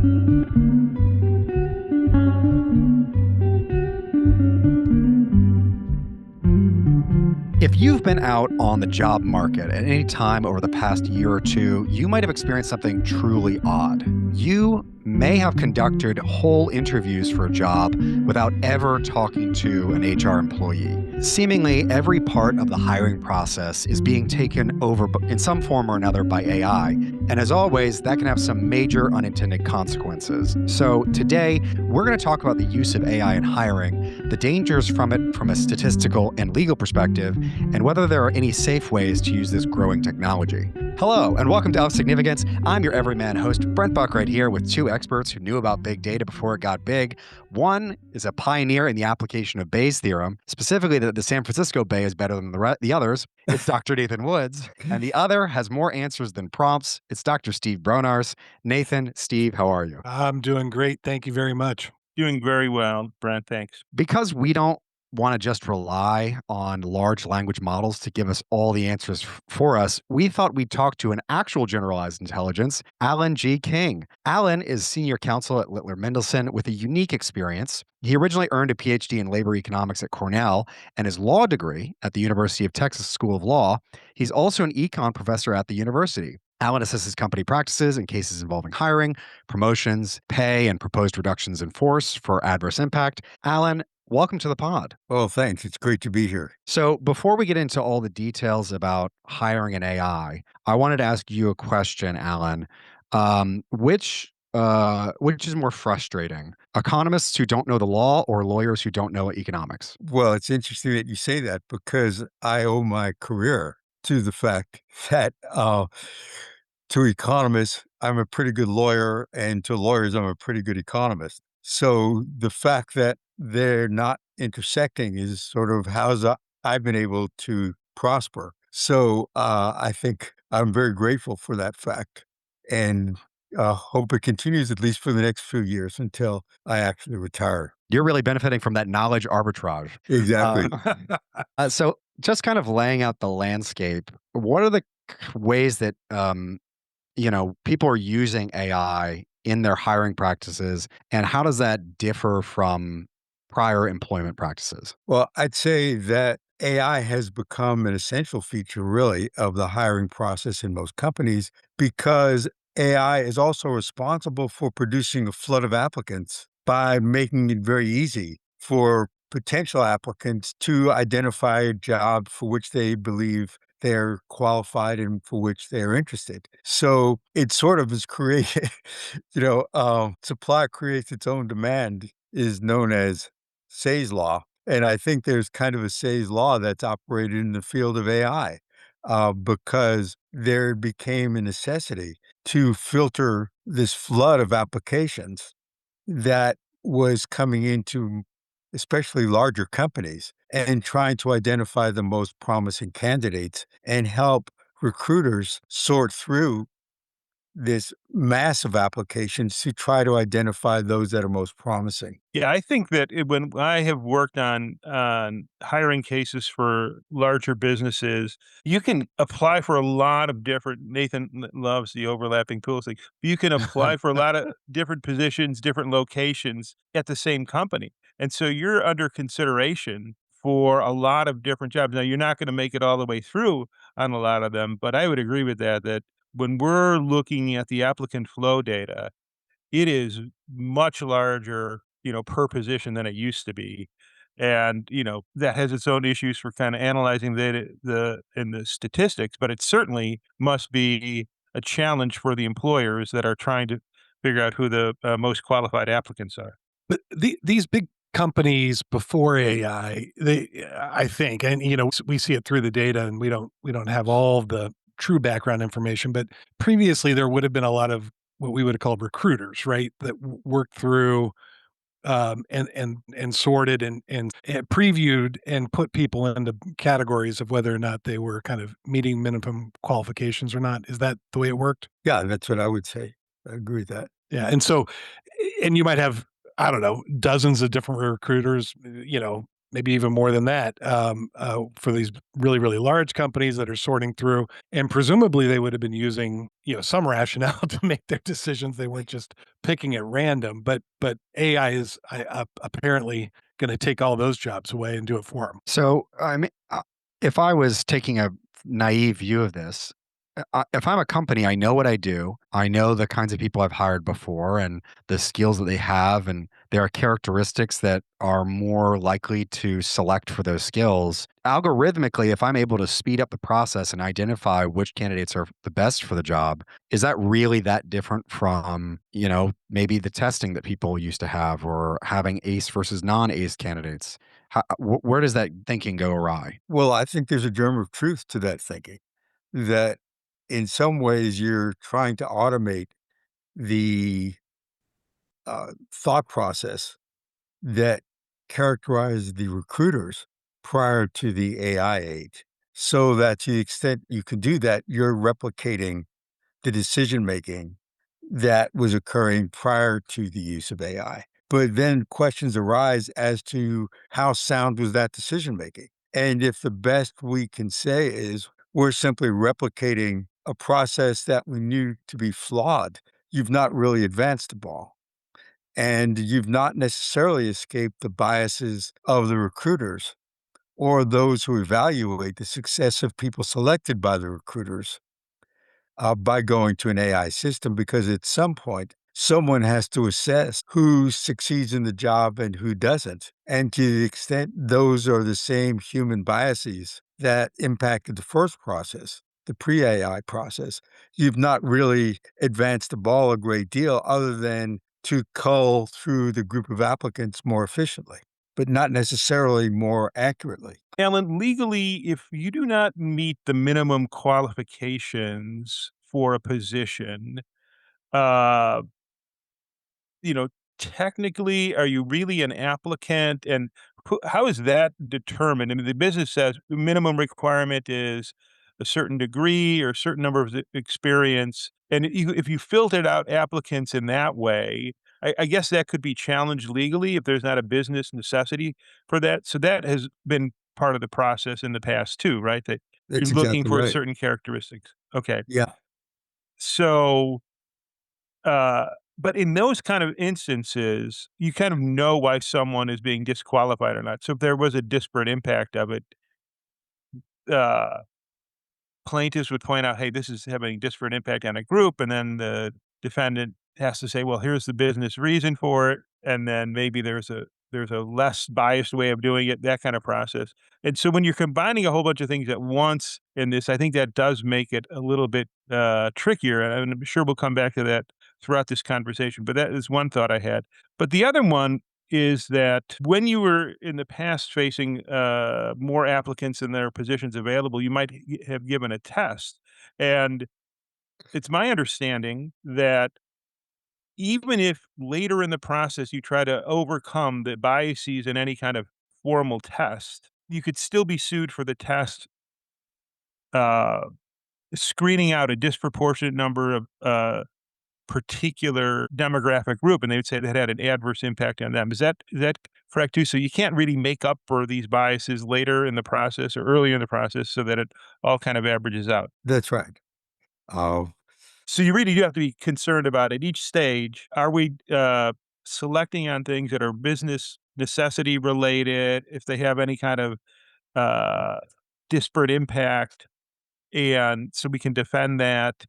If you've been out on the job market at any time over the past year or two, you might have experienced something truly odd. You may have conducted whole interviews for a job without ever talking to an HR employee. Seemingly, every part of the hiring process is being taken over in some form or another by AI. And as always, that can have some major unintended consequences. So today, we're going to talk about the use of AI in hiring, the dangers from it from a statistical and legal perspective, and whether there are any safe ways to use this growing technology. Hello, and welcome to Of Significance. I'm your everyman host, Brent right here with two experts who knew about big data before it got big. One is a pioneer in the application of Bayes' theorem, specifically that the San Francisco Bay is better than the others. It's Dr. Nathan Woods. And the other has more answers than prompts. It's Dr. Steve Bronars. Nathan, Steve, how are you? I'm doing great. Thank you very much. Doing very well, Brent. Thanks. Because we don't want to just rely on large language models to give us all the answers for us, we thought we'd talk to an actual generalized intelligence, Allan G. King. Allan is senior counsel at Littl Mendelsohn with a unique experience. He originally earned a PhD in labor economics at Cornell and his law degree at the University of Texas School of Law. He's also an econ professor at the university. Allan assesses company practices in cases involving hiring, promotions, pay, and proposed reductions in force for adverse impact. Allan, welcome to the pod. Well, thanks. It's great to be here. So before we get into all the details about hiring an AI, I wanted to ask you a question, Allan. Which is more frustrating, economists who don't know the law or lawyers who don't know economics? Well, it's interesting that you say that because I owe my career to the fact that to economists, I'm a pretty good lawyer, and to lawyers, I'm a pretty good economist. So the fact that they're not intersecting is sort of how I've been able to prosper. So I think I'm very grateful for that fact, and hope it continues at least for the next few years until I actually retire. You're really benefiting from that knowledge arbitrage. Exactly. So just kind of laying out the landscape, what are the ways that people are using AI in their hiring practices, and how does that differ from prior employment practices? Well, I'd say that AI has become an essential feature, really, of the hiring process in most companies because AI is also responsible for producing a flood of applicants by making it very easy for potential applicants to identify a job for which they believe they're qualified and for which they're interested. So it sort of is created, supply creates its own demand is known as Say's law. And I think there's kind of a Say's law that's operated in the field of AI because there became a necessity to filter this flood of applications that was coming into especially larger companies and trying to identify the most promising candidates and help recruiters sort through this massive applications to try to identify those that are most promising. Yeah, I think that when I have worked on hiring cases for larger businesses, you can apply for a lot of different. Nathan loves the overlapping tools thing. You can apply for a lot of different positions, different locations at the same company, and so you're under consideration for a lot of different jobs. Now, you're not going to make it all the way through on a lot of them, but I would agree with that when we're looking at the applicant flow data, it is much larger, per position than it used to be. And, that has its own issues for kind of analyzing the statistics, but it certainly must be a challenge for the employers that are trying to figure out who the most qualified applicants are. But these big companies before AI, I think, and we see it through the data, and we don't have all of the true background information, but previously there would have been a lot of what we would have called recruiters, right? That worked through and sorted and previewed and put people into categories of whether or not they were kind of meeting minimum qualifications or not. Is that the way it worked? Yeah, that's what I would say. I agree with that. Yeah. And so, and you might have, I don't know, dozens of different recruiters, maybe even more than that, for these really, really large companies that are sorting through. And presumably they would have been using, some rationale to make their decisions. They weren't just picking at random. But AI is apparently going to take all those jobs away and do it for them. So, I mean, if I was taking a naive view of this, if I'm a company, I know what I do. I know the kinds of people I've hired before and the skills that they have, and there are characteristics that are more likely to select for those skills. Algorithmically, if I'm able to speed up the process and identify which candidates are the best for the job, is that really that different from, maybe the testing that people used to have or having ace versus non-ace candidates? Where does that thinking go awry? Well, I think there's a germ of truth to that thinking, that in some ways you're trying to automate the thought process that characterized the recruiters prior to the AI age. So that to the extent you can do that, you're replicating the decision making that was occurring prior to the use of AI. But then questions arise as to how sound was that decision making? And if the best we can say is we're simply replicating a process that we knew to be flawed, you've not really advanced the ball. And you've not necessarily escaped the biases of the recruiters or those who evaluate the success of people selected by the recruiters by going to an AI system, because at some point, someone has to assess who succeeds in the job and who doesn't. And to the extent those are the same human biases that impacted the first process, the pre AI process, you've not really advanced the ball a great deal other than to cull through the group of applicants more efficiently, but not necessarily more accurately. Alan, legally, if you do not meet the minimum qualifications for a position, uh, you know, technically, are you really an applicant? And how is that determined? I mean, the business says the minimum requirement is a certain degree or a certain number of experience. And if you filtered out applicants in that way, I guess that could be challenged legally if there's not a business necessity for that. So that has been part of the process in the past too, right? That you're That's looking exactly for right. certain characteristics. Okay. Yeah, So uh, but in those kind of instances, you kind of know why someone is being disqualified or not. So if there was a disparate impact of it, uh, plaintiffs would point out, "Hey, this is having disparate impact on a group," and then the defendant has to say, "Well, here's the business reason for it," and then maybe there's a less biased way of doing it, that kind of process. And so when you're combining a whole bunch of things at once in this, I think that does make it a little bit trickier, and I'm sure we'll come back to that throughout this conversation. But that is one thought I had. But the other one is that when you were in the past facing more applicants than there are positions available, you might have given a test. And it's my understanding that even if later in the process you try to overcome the biases in any kind of formal test, you could still be sued for the test uh, screening out a disproportionate number of particular demographic group, and they would say that had an adverse impact on them. Is that correct too? So you can't really make up for these biases later in the process or earlier in the process so that it all kind of averages out. that's right. Uh, So you really do have to be concerned about at each stage, are we selecting on things that are business necessity related, if they have any kind of uh, disparate impact, and so we can defend that.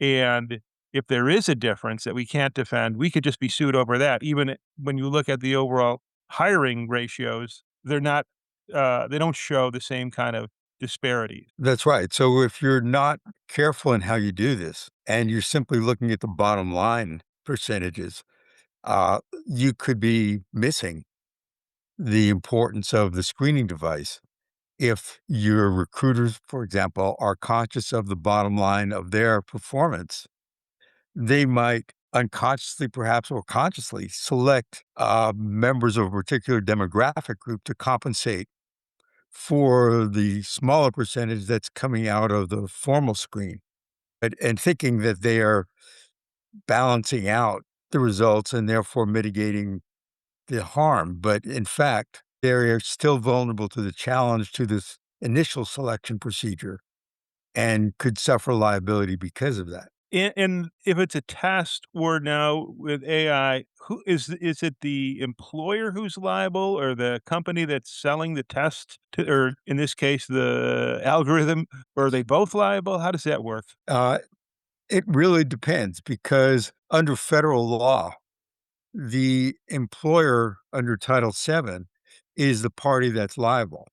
And if there is a difference that we can't defend, we could just be sued over that. Even when you look at the overall hiring ratios, they don't show the same kind of disparity. That's right. So if you're not careful in how you do this and you're simply looking at the bottom line percentages, you could be missing the importance of the screening device. If your recruiters, for example, are conscious of the bottom line of their performance, they might unconsciously, perhaps, or consciously select members of a particular demographic group to compensate for the smaller percentage that's coming out of the formal screen, and thinking that they are balancing out the results and therefore mitigating the harm. But in fact, they're still vulnerable to the challenge to this initial selection procedure and could suffer liability because of that. And if it's a test or now with AI, who is it the employer who's liable or the company that's selling the test to, or in this case, the algorithm, or are they both liable? How does that work? Uh, it really depends because under federal law, the employer under Title VII is the party that's liable.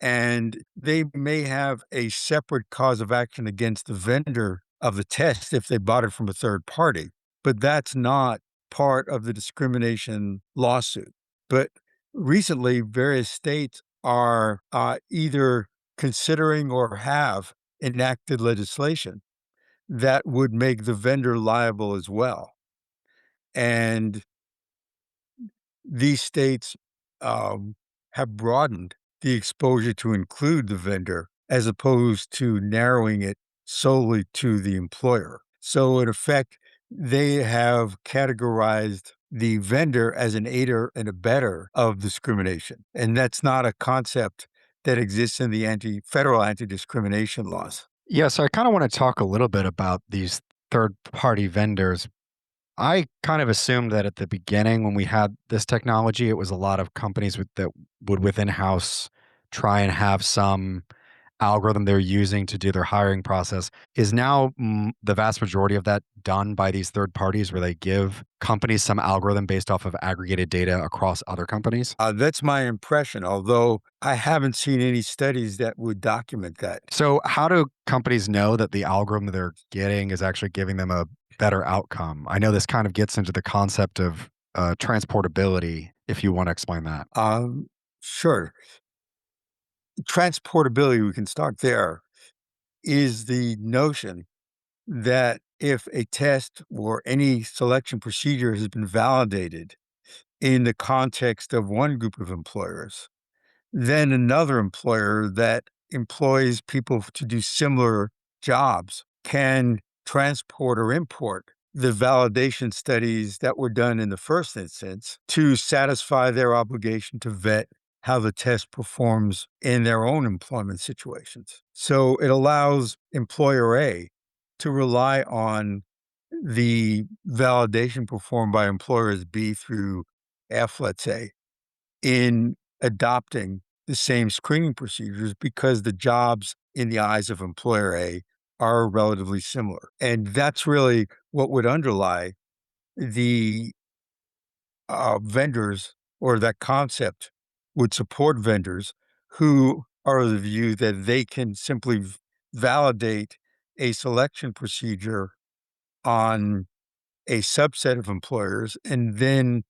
And they may have a separate cause of action against the vendor of the test if they bought it from a third party, but that's not part of the discrimination lawsuit. But recently, various states are either considering or have enacted legislation that would make the vendor liable as well. And these states um, have broadened the exposure to include the vendor as opposed to narrowing it solely to the employer. So, in effect, they have categorized the vendor as an aider and abetter of discrimination. And that's not a concept that exists in the federal anti discrimination laws. Yeah, so I kind of want to talk a little bit about these third party vendors. I kind of assumed that at the beginning when we had this technology, it was a lot of companies that would within house try and have some algorithm they're using to do their hiring process. Is now the vast majority of that done by these third parties where they give companies some algorithm based off of aggregated data across other companies? That's my impression, although I haven't seen any studies that would document that. So, how do companies know that the algorithm they're getting is actually giving them a better outcome? I know this kind of gets into the concept of transportability, if you want to explain that. Sure. Transportability, we can start there, is the notion that if a test or any selection procedure has been validated in the context of one group of employers, then another employer that employs people to do similar jobs can transport or import the validation studies that were done in the first instance to satisfy their obligation to vet how the test performs in their own employment situations. So it allows employer A to rely on the validation performed by employers B through F, let's say, in adopting the same screening procedures because the jobs in the eyes of employer A are relatively similar. And that's really what would underlie the vendors, or that concept would support vendors who are of the view that they can simply validate a selection procedure on a subset of employers and then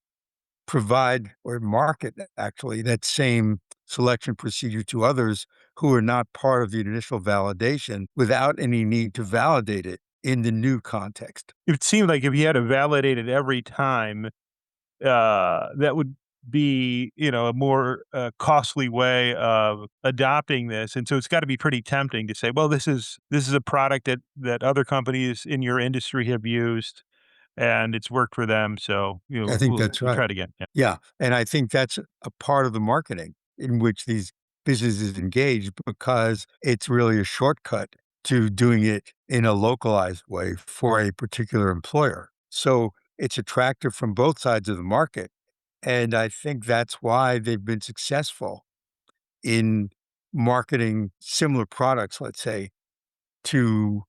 provide or market actually that same selection procedure to others who are not part of the initial validation without any need to validate it in the new context. It seemed like if you had to validate it every time, that would be, a more costly way of adopting this, and so it's got to be pretty tempting to say, "Well, this is a product that other companies in your industry have used, and it's worked for them, so I think that's we'll right. try it again." Yeah. Yeah. And I think that's a part of the marketing in which these businesses engage because it's really a shortcut to doing it in a localized way for a particular employer. So it's attractive from both sides of the market. And I think that's why they've been successful in marketing similar products, let's say, to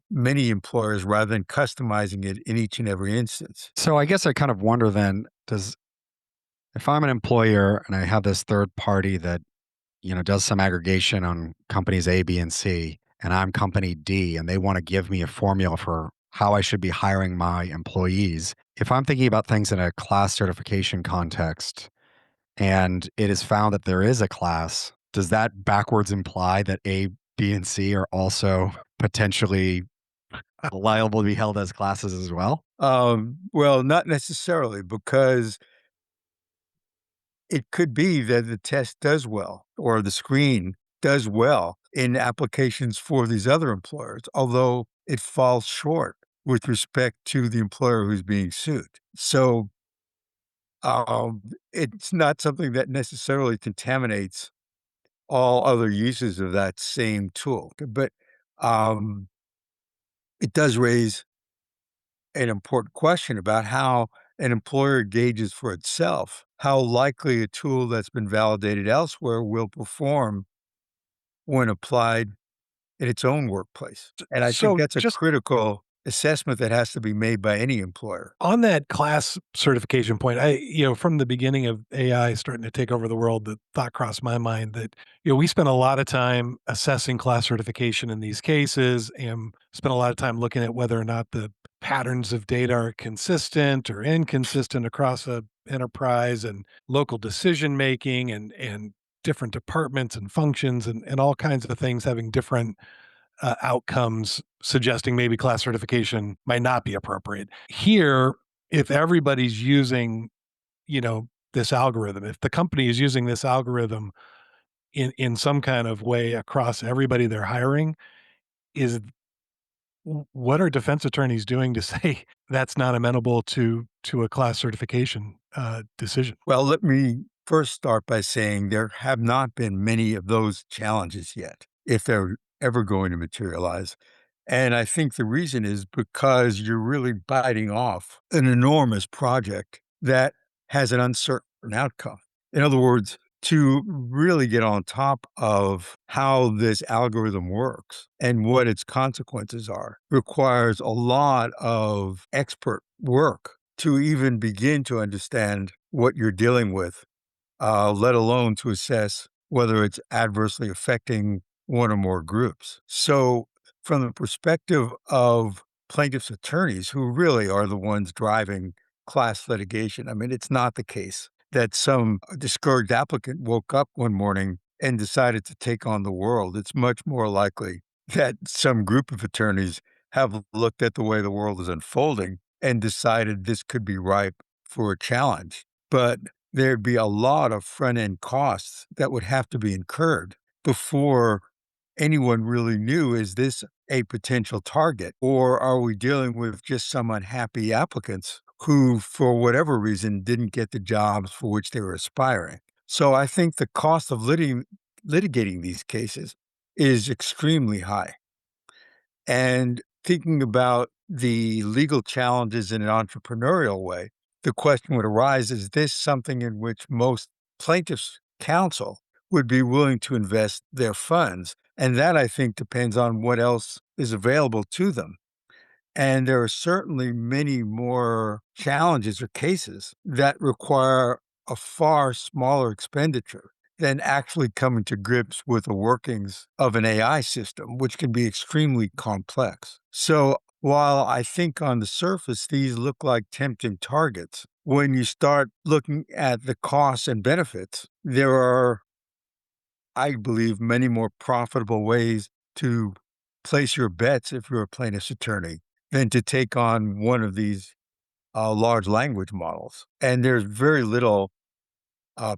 many employers rather than customizing it in each and every instance. So, I guess I kind of wonder then, does if I'm an employer and I have this third party that does some aggregation on companies A, B, and C, and I'm company D, and they want to give me a formula for how I should be hiring my employees. If I'm thinking about things in a class certification context and it is found that there is a class, does that backwards imply that A, B, and C are also potentially liable to be held as classes as well? Well, not necessarily, because it could be that the test does well or the screen does well in applications for these other employers, although it falls short with respect to the employer who's being sued. So It's not something that necessarily contaminates all other uses of that same tool, but um, it does raise an important question about how an employer gauges for itself how likely a tool that's been validated elsewhere will perform when applied in its own workplace. And I think So that's a just critical assessment that has to be made by any employer. on that class certification point, from the beginning of AI starting to take over the world, the thought crossed my mind that, we spent a lot of time assessing class certification in these cases and spent a lot of time looking at whether or not the patterns of data are consistent or inconsistent across a enterprise and local decision making and different departments and functions and all kinds of things having different outcomes suggesting maybe class certification might not be appropriate. Here, if everybody's using, this algorithm, if the company is using this algorithm in some kind of way across everybody they're hiring, is what are defense attorneys doing to say that's not amenable to a class certification decision? Well, let me first start by saying there have not been many of those challenges yet, if they're ever going to materialize. And I think the reason is because you're really biting off an enormous project that has an uncertain outcome. In other words, to really get on top of how this algorithm works and what its consequences are requires a lot of expert work to even begin to understand what you're dealing with, let alone to assess whether it's adversely affecting one or more groups. So, from the perspective of plaintiffs' attorneys, who really are the ones driving class litigation, I mean, it's not the case that some discouraged applicant woke up one morning and decided to take on the world. It's much more likely that some group of attorneys have looked at the way the world is unfolding and decided this could be ripe for a challenge. But there'd be a lot of front end costs that would have to be incurred before anyone really knew, is this a potential target, or are we dealing with just some unhappy applicants who, for whatever reason, didn't get the jobs for which they were aspiring? So I think the cost of litigating these cases is extremely high. And thinking about the legal challenges in an entrepreneurial way, the question would arise, is this something in which most plaintiffs' counsel would be willing to invest their funds? And that, I think, depends on what else is available to them. And there are certainly many more challenges or cases that require a far smaller expenditure than actually coming to grips with the workings of an AI system, which can be extremely complex. So while I think on the surface these look like tempting targets, when you start looking at the costs and benefits, there are, I believe, many more profitable ways to place your bets if you're a plaintiff's attorney than to take on one of these large language models. And there's very little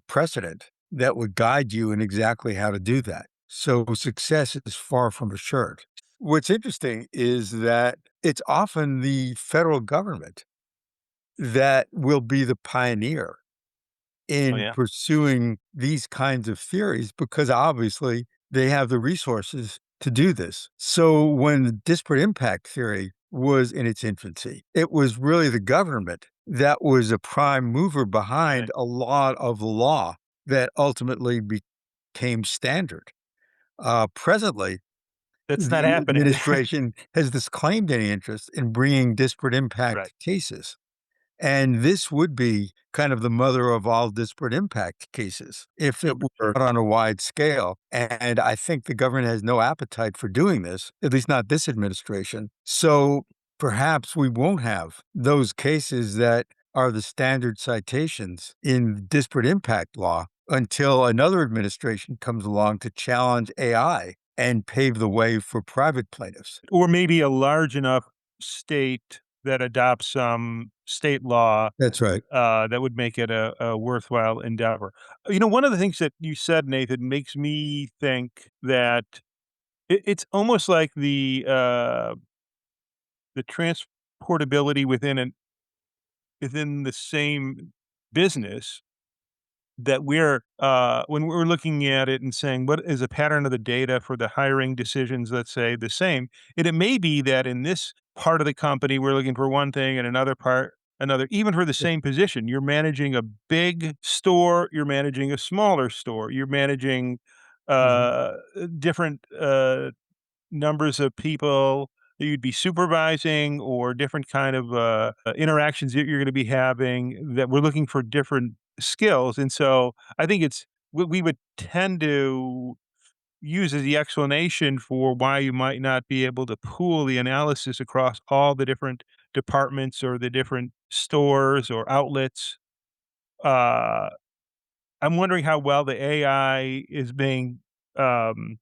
precedent that would guide you in exactly how to do that. So success is far from assured. What's interesting is that it's often the federal government that will be the pioneer Oh, in yeah. pursuing these kinds of theories because obviously they have the resources to do this. So when the disparate impact theory was in its infancy, it was really the government that was a prime mover behind Right. a lot of the law that ultimately became standard. Presently, That's not the happening. administration has disclaimed any interest in bringing disparate Right. impact cases. And this would be kind of the mother of all disparate impact cases if it were on a wide scale. And I think the government has no appetite for doing this, at least not this administration. So perhaps we won't have those cases that are the standard citations in disparate impact law until another administration comes along to challenge AI and pave the way for private plaintiffs. Or maybe a large enough state that adopts some state law That's right. that would make it a worthwhile endeavor. One of the things that you said, Nathan, makes me think that it's almost like the transportability within the same business that we're when we're looking at it and saying what is a pattern of the data for the hiring decisions, let's say the same, and it may be that in this part of the company we're looking for one thing and another part another, even for the same position. You're managing a big store, you're managing a smaller store, you're managing Mhm. uh different numbers of people that you'd be supervising or different kind of interactions that you're going to be having, that we're looking for different skills. And so I think it's what we would tend to use as the explanation for why you might not be able to pool the analysis across all the different departments or the different stores or outlets. Uh, I'm wondering how well the AI is being um,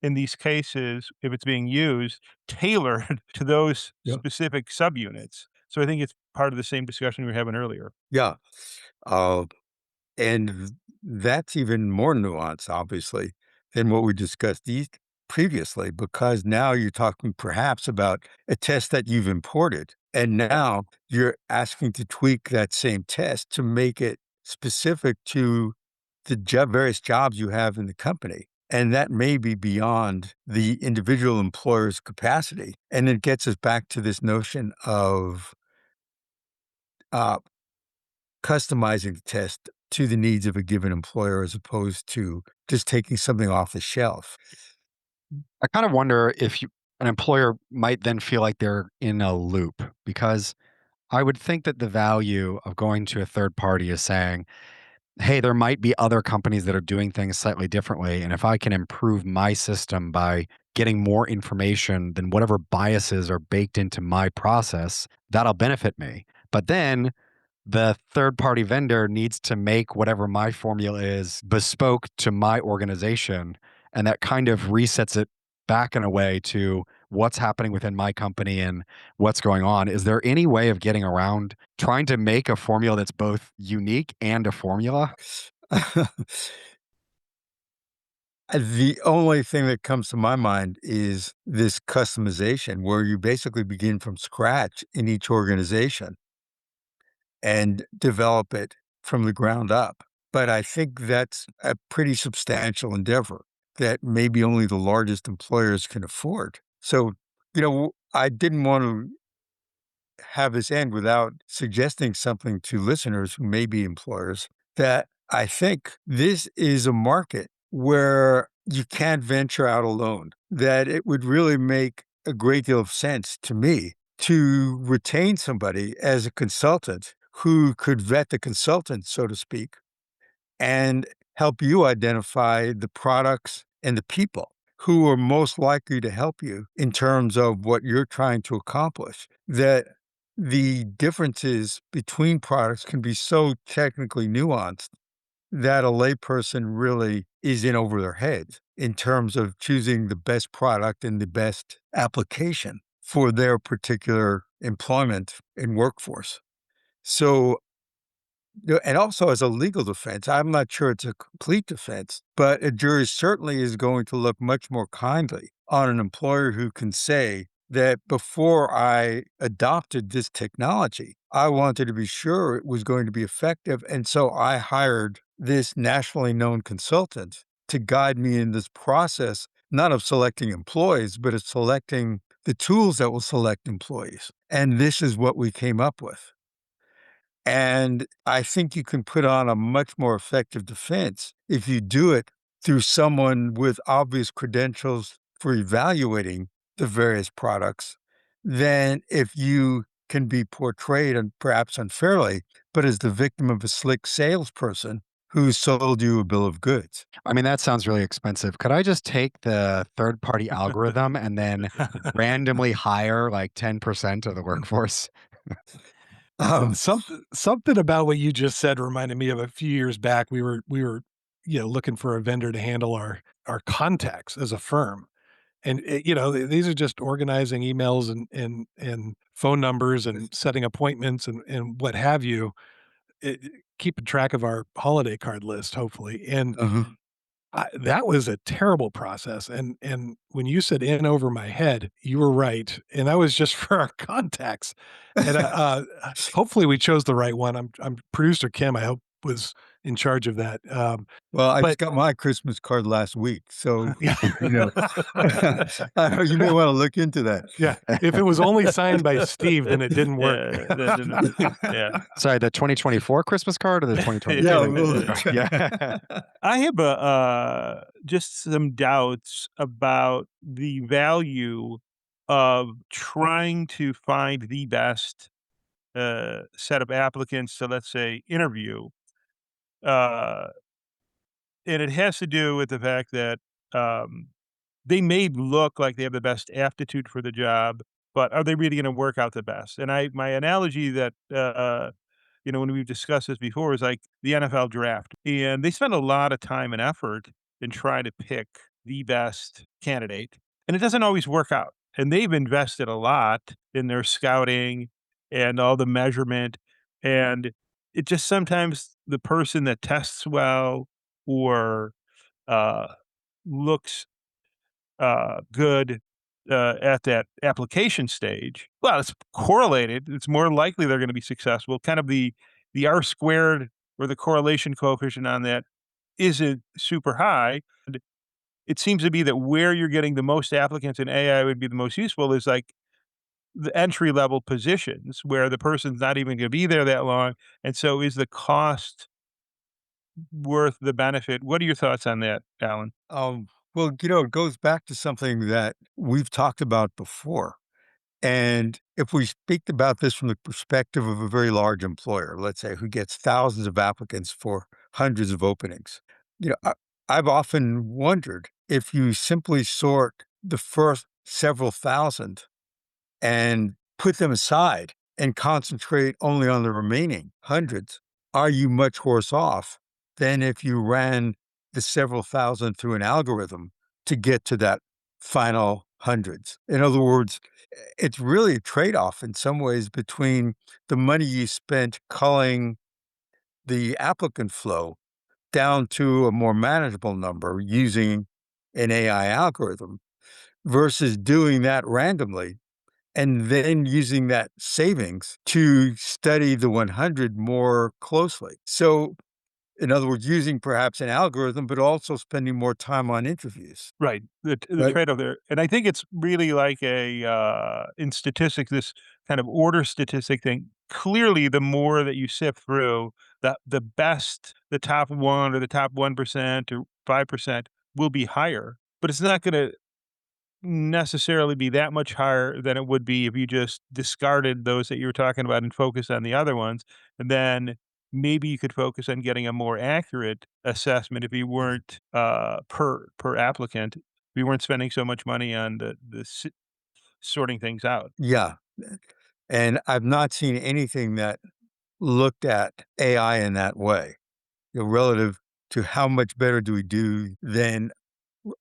in these cases, if it's being used, tailored to those Yeah. specific subunits. So I think it's part of the same discussion we were having earlier. Yeah. Uh, and that's even more nuanced, obviously, than what we discussed previously, because now you're talking perhaps about a test that you've imported. And now you're asking to tweak that same test to make it specific to the various jobs you have in the company. And that may be beyond the individual employer's capacity. And it gets us back to this notion of uh, customizing the test to the needs of a given employer as opposed to just taking something off the shelf. I kind of wonder if an employer might then feel like they're in a loop because I would think that the value of going to a third party is saying, hey, there might be other companies that are doing things slightly differently. And if I can improve my system by getting more information than whatever biases are baked into my process, that'll benefit me. But then the third party vendor needs to make whatever my formula is bespoke to my organization. And that kind of resets it back in a way to what's happening within my company and what's going on. Is there any way of getting around trying to make a formula that's both unique and a formula? The only thing that comes to my mind is this customization where you basically begin from scratch in each organization and develop it from the ground up. But I think that's a pretty substantial endeavor that maybe only the largest employers can afford. So, I didn't want to have this end without suggesting something to listeners who may be employers that I think this is a market where you can't venture out alone, that it would really make a great deal of sense to me to retain somebody as a consultant who could vet the consultant, so to speak, and help you identify the products and the people who are most likely to help you in terms of what you're trying to accomplish. That the differences between products can be so technically nuanced that a layperson really is in over their heads in terms of choosing the best product and the best application for their particular employment and workforce. So and also as a legal defense, I'm not sure it's a complete defense, but a jury certainly is going to look much more kindly on an employer who can say that before I adopted this technology, I wanted to be sure it was going to be effective. And so I hired this nationally known consultant to guide me in this process, not of selecting employees, but of selecting the tools that will select employees. And this is what we came up with. And I think you can put on a much more effective defense if you do it through someone with obvious credentials for evaluating the various products than if you can be portrayed, and perhaps unfairly, but as the victim of a slick salesperson who sold you a bill of goods. I mean, that sounds really expensive. Could I just take the third party algorithm and then randomly hire like 10% of the workforce? Um, Something about what you just said reminded me of a few years back. We were looking for a vendor to handle our contacts as a firm, and these are just organizing emails and phone numbers and setting appointments and what have you, keeping track of our holiday card list, hopefully. And uh-huh. That was a terrible process, and when you said "in over my head," you were right, and that was just for our contacts, and, hopefully we chose the right one. I'm producer Kim, I hope, was in charge of that, Well, I but just got my Christmas card last week, so, yeah. you know, you may wanna look into that. Yeah, if it was only signed by Steve, then it didn't work. Yeah, that didn't yeah. Sorry, the 2024 Christmas card or the Yeah, 2023? well, Yeah. I have just some doubts about the value of trying to find the best, set of applicants to, let's say, interview, uh, and it has to do with the fact that, um, they may look like they have the best aptitude for the job, but are they really gonna work out the best? And my analogy that, when we've discussed this before is like the NFL draft, and they spend a lot of time and effort in trying to pick the best candidate, and it doesn't always work out. And they've invested a lot in their scouting and all the measurement, and it just sometimes the person that tests well or uh, looks good at that application stage, well, it's correlated. It's more likely they're going to be successful. Kind of the R squared or the correlation coefficient on that isn't super high. And it seems to be that where you're getting the most applicants in AI would be the most useful is like the entry level positions where the person's not even going to be there that long. And so is the cost worth the benefit? What are your thoughts on that, Alan? well, it goes back to something that we've talked about before. And if we speak about this from the perspective of a very large employer, let's say, who gets thousands of applicants for hundreds of openings, I've often wondered if you simply sort the first several thousand and put them aside and concentrate only on the remaining hundreds, are you much worse off than if you ran the several thousand through an algorithm to get to that final hundreds? In other words, it's really a trade off in some ways between the money you spent culling the applicant flow down to a more manageable number using an AI algorithm versus doing that randomly and then using that savings to study the 100 more closely. So, in other words, using perhaps an algorithm, but also spending more time on interviews. Right. The Right. trade-off there. And I think it's really like in statistics, this kind of order statistic thing. Clearly, the more that you sift through, the best, the top 1 or the top 1% or 5% will be higher, but it's not gonna necessarily be that much higher than it would be if you just discarded those that you were talking about and focused on the other ones. And then maybe you could focus on getting a more accurate assessment if you weren't per applicant. If you weren't spending so much money on sorting things out. Yeah. And I've not seen anything that looked at AI in that way, relative to how much better do we do than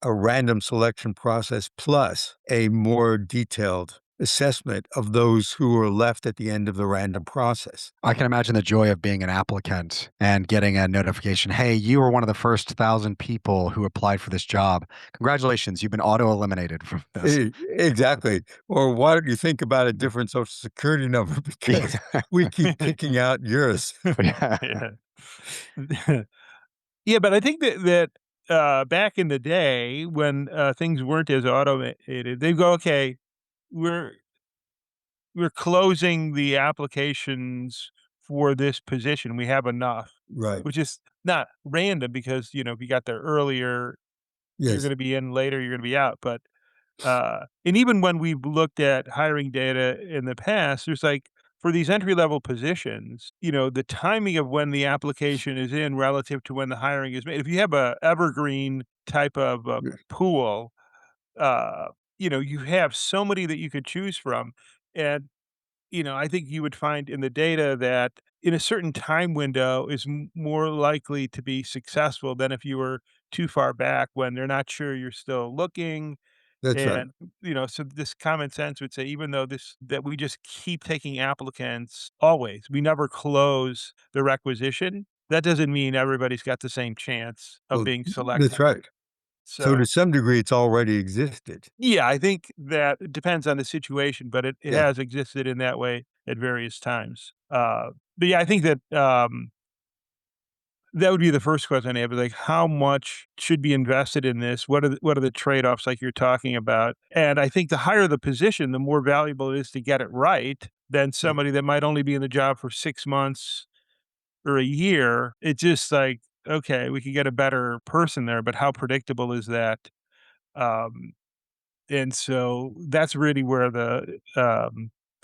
a random selection process plus a more detailed assessment of those who were left at the end of the random process. I can imagine the joy of being an applicant and getting a notification, "Hey, you were one of the first 1,000 people who applied for this job. Congratulations, you've been auto-eliminated from this." Exactly. Or why don't you think about a different social security number because Yeah. we keep kicking out yours. Yeah. Yeah. Yeah, but I think that back in the day when things weren't as automated, they go, okay, we're we're closing the applications for this position. We have enough, Right. which is not random because, if you got there earlier, you're Yes. going to be in later, you're going to be out. But, and even when we've looked at hiring data in the past, there's like, for these entry level positions, the timing of when the application is in relative to when the hiring is made. If you have a evergreen type of pool, uh, you have so many that you could choose from. And I think you would find in the data that in a certain time window is more likely to be successful than if you were too far back when they're not sure you're still looking. That's right. And, so this common sense would say, even though that we just keep taking applicants always, we never close the requisition. that doesn't mean everybody's got the same chance of Well, being selected. that's right. So So to some degree, it's already existed. yeah, I think that it depends on the situation, but it Yeah. has existed in that way at various times. But yeah, I think that that would be the first question I have, is like, how much should be invested in this? What are the trade-offs like you're talking about? And I think the higher the position, the more valuable it is to get it right than somebody that might only be in the job for 6 months or a year. It's just like, okay, we could get a better person there, but how predictable is that? Um, and so that's really where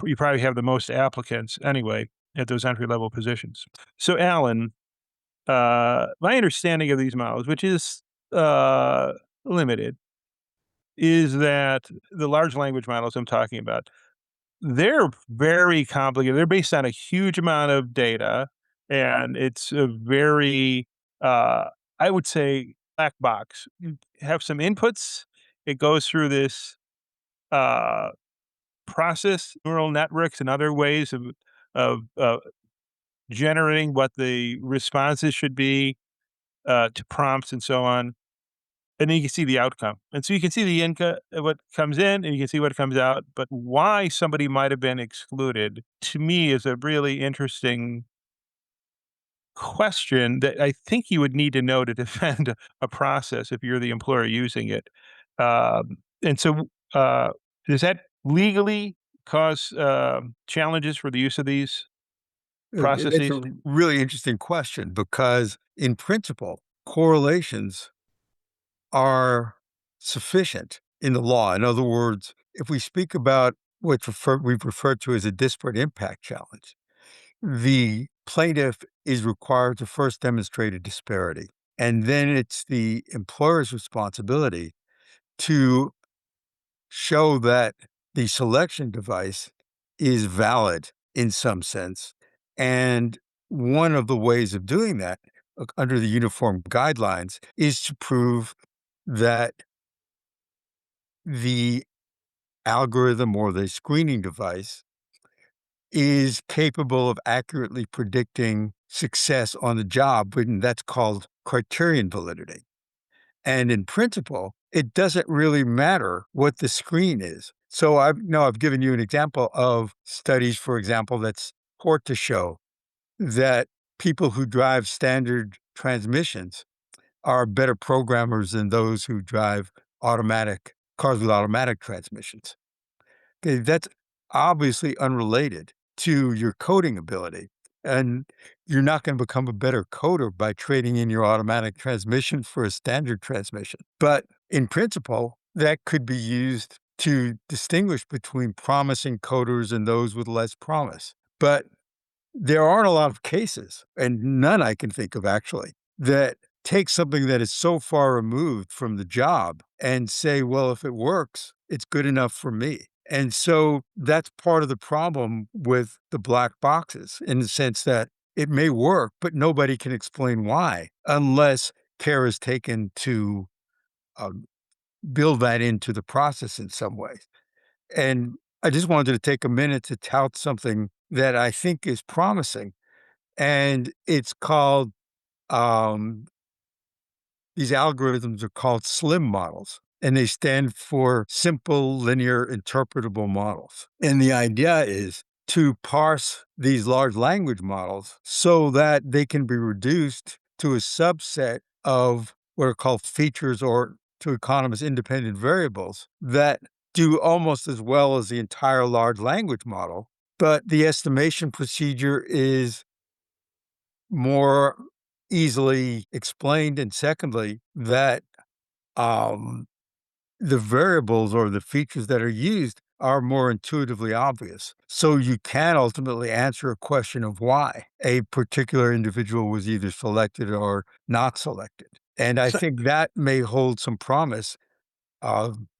you probably have the most applicants anyway at those entry level positions. So, Alan, my understanding of these models, which is uh, limited, is that the large language models I'm talking about, they're very complicated. They're based on a huge amount of data, and it's a very, uh, I would say, black box. You have some inputs. It goes through this uh, process, neural networks, and other ways of generating what the responses should be to prompts and so on. And then you can see the outcome. And so you can see the what comes in and you can see what comes out. But why somebody might have been excluded, to me, is a really interesting question that I think you would need to know to defend a process if you're the employer using it. And so, does that legally cause challenges for the use of these That's processes? a really interesting question because, in principle, correlations are sufficient in the law. In other words, if we speak about we've referred to as a disparate impact challenge, the plaintiff is required to first demonstrate a disparity. And then it's the employer's responsibility to show that the selection device is valid in some sense. And one of the ways of doing that under the uniform guidelines is to prove that the algorithm or the screening device is capable of accurately predicting success on the job, and that's called criterion validity. And in principle, it doesn't really matter what the screen is. So I've given you an example of studies, for example, that's purport to show that people who drive standard transmissions are better programmers than those who drive automatic cars with automatic transmissions. Okay, that's obviously unrelated to your coding ability. And you're not going to become a better coder by trading in your automatic transmission for a standard transmission. But in principle, that could be used to distinguish between promising coders and those with less promise. But there aren't a lot of cases, and none I can think of actually, that take something that is so far removed from the job and say, well, if it works, it's good enough for me. And so that's part of the problem with the black boxes in the sense that it may work, but nobody can explain why unless care is taken to um, build that into the process in some way. And I just wanted to take a minute to tout something that I think is promising, and it's called, um, these algorithms are called SLIM models, and they stand for Simple Linear Interpretable Models. And the idea is to parse these large language models so that they can be reduced to a subset of what are called features, or to economists, independent variables that do almost as well as the entire large language model. But the estimation procedure is more easily explained. And secondly, that um, the variables or the features that are used are more intuitively obvious. So you can ultimately answer a question of why a particular individual was either selected or not selected. And I So, think that may hold some promise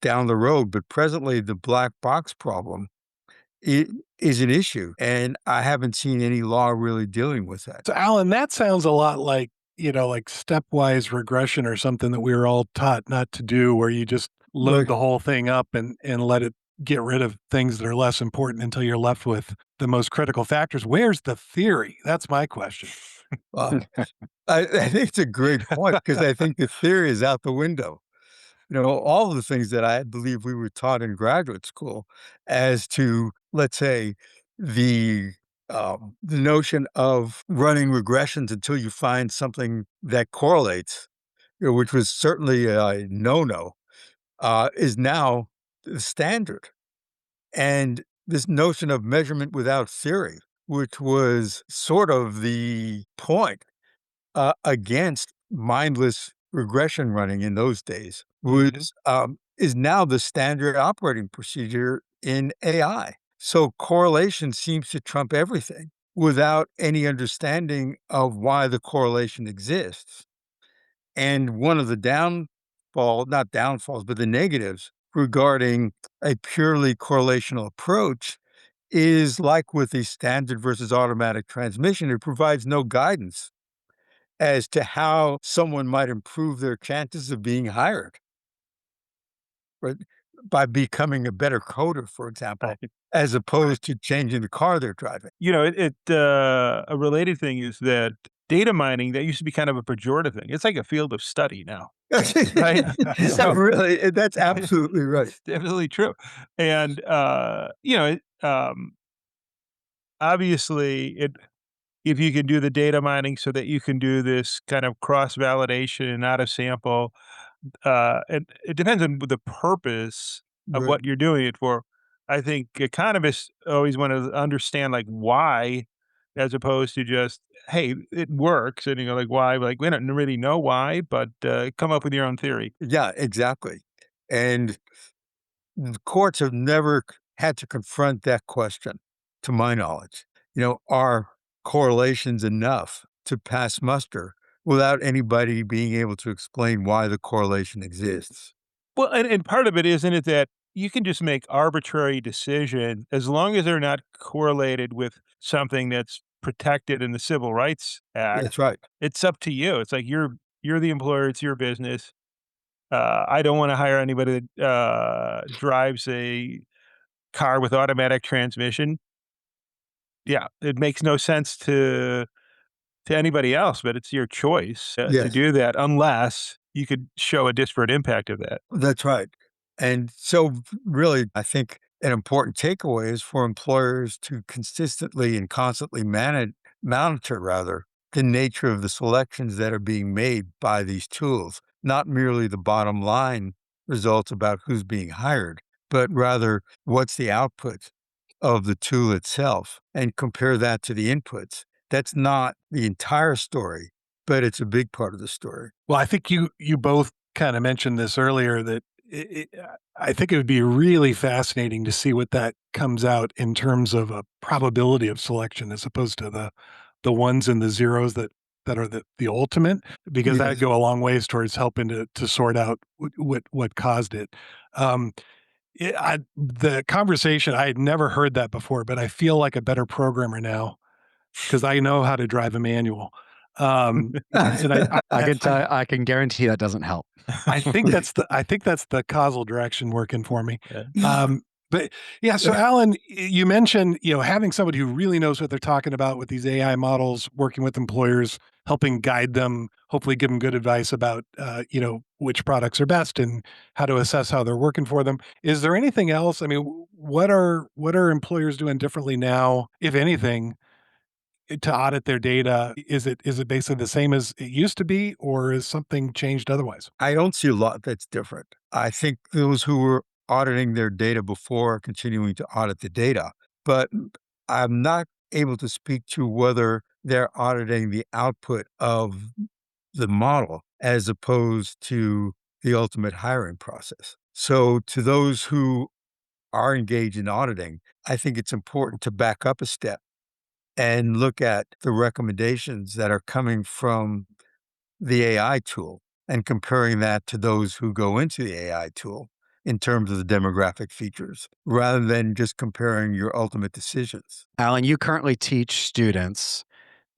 down the road. But presently, the black box problem is an issue, and I haven't seen any law really dealing with that. so Alan, that sounds a lot like, like stepwise regression or something that we were all taught not to do, where you just load Right. the whole thing up and let it get rid of things that are less important until you're left with the most critical factors. Where's the theory? That's my question. Uh, I think it's a great point because I think the theory is out the window. All of the things that I believe we were taught in graduate school as to, let's say, the the notion of running regressions until you find something that correlates, which was certainly a no-no, is now the standard. And this notion of measurement without theory, which was sort of the point against mindless regression running in those days, Mhm. was is now the standard operating procedure in AI. So correlation seems to trump everything without any understanding of why the correlation exists. And one of the not downfalls, but the negatives regarding a purely correlational approach is like with the standard versus automatic transmission, it provides no guidance as to how someone might improve their chances of being hired, right? By becoming a better coder, for example, Right. as opposed to changing the car they're driving. A related thing is that data mining, that used to be kind of a pejorative thing. It's like a field of study now, right? So Really, that's absolutely right. it's definitely true. And, obviously, if you can do the data mining so that you can do this kind of cross validation and out of sample, and it depends on the purpose of Right. what you're doing it for. I think economists always want to understand like why, as opposed to just, hey, it works, and you go like why? Like we don't really know why, but come up with your own theory. Yeah, exactly. And the courts have never had to confront that question, to my knowledge. Are correlations enough to pass muster without anybody being able to explain why the correlation exists? Well, and part of it isn't it that you can just make arbitrary decisions as long as they're not correlated with something that's protected in the Civil Rights Act. That's right. It's up to you. It's like you're the employer. It's your business. I don't want to hire anybody that drives a car with automatic transmission. Yeah, it makes no sense to anybody else, but it's your choice to Yes, do that unless you could show a disparate impact of that. that's right. And so, really, I think an important takeaway is for employers to consistently and constantly monitor, rather, the nature of the selections that are being made by these tools, not merely the bottom line results about who's being hired, but rather what's the output of the tool itself and compare that to the inputs. That's not the entire story, but it's a big part of the story. Well, I think you both kind of mentioned this earlier that I think it would be really fascinating to see what that comes out in terms of a probability of selection as opposed to the ones and the zeros that are the ultimate, because that'd Yes. go a long ways towards helping to sort out what caused it. Um, the conversation, I had never heard that before, but I feel like a better programmer now because I know how to drive a manual. And I can guarantee that doesn't help. I think that's the causal direction working for me. Yeah. But yeah, so Alan, you mentioned, having somebody who really knows what they're talking about with these AI models, working with employers, helping guide them, hopefully give them good advice about, which products are best and how to assess how they're working for them. Is there anything else? I mean, what are employers doing differently now, if anything, to audit their data? Is it basically the same as it used to be, or is something changed otherwise? I don't see a lot that's different. I think those who were auditing their data before are continuing to audit the data, but I'm not able to speak to whether they're auditing the output of the model as opposed to the ultimate hiring process. So, to those who are engaged in auditing, I think it's important to back up a step and look at the recommendations that are coming from the AI tool and comparing that to those who go into the AI tool in terms of the demographic features, rather than just comparing your ultimate decisions. Alan, you currently teach students.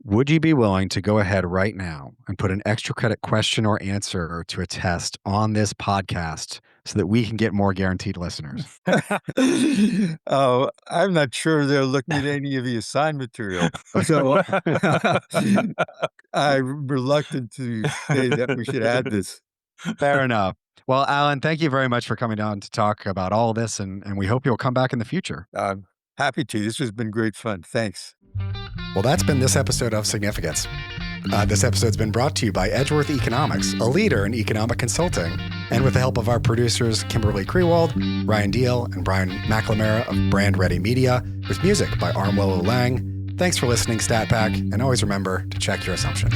Would you be willing to go ahead right now and put an extra credit question or answer to a test on this podcast so that we can get more guaranteed listeners? Oh, I'm not sure they're looking at any of the assigned material. So I'm reluctant to say that we should add this. Fair enough. Well, Allan, thank you very much for coming on to talk about all this, and we hope you'll come back in the future. I'm happy to. This has been great fun. Thanks. Well, that's been this episode of Significance. This episode's been brought to you by Edgeworth Economics, a leader in economic consulting, and with the help of our producers, Kimberly Krewald, Ryan Deal, and Brian McLamara of Brand Ready Media, with music by Armwell Lang. Thanks for listening, StatPack, and always remember to check your assumptions.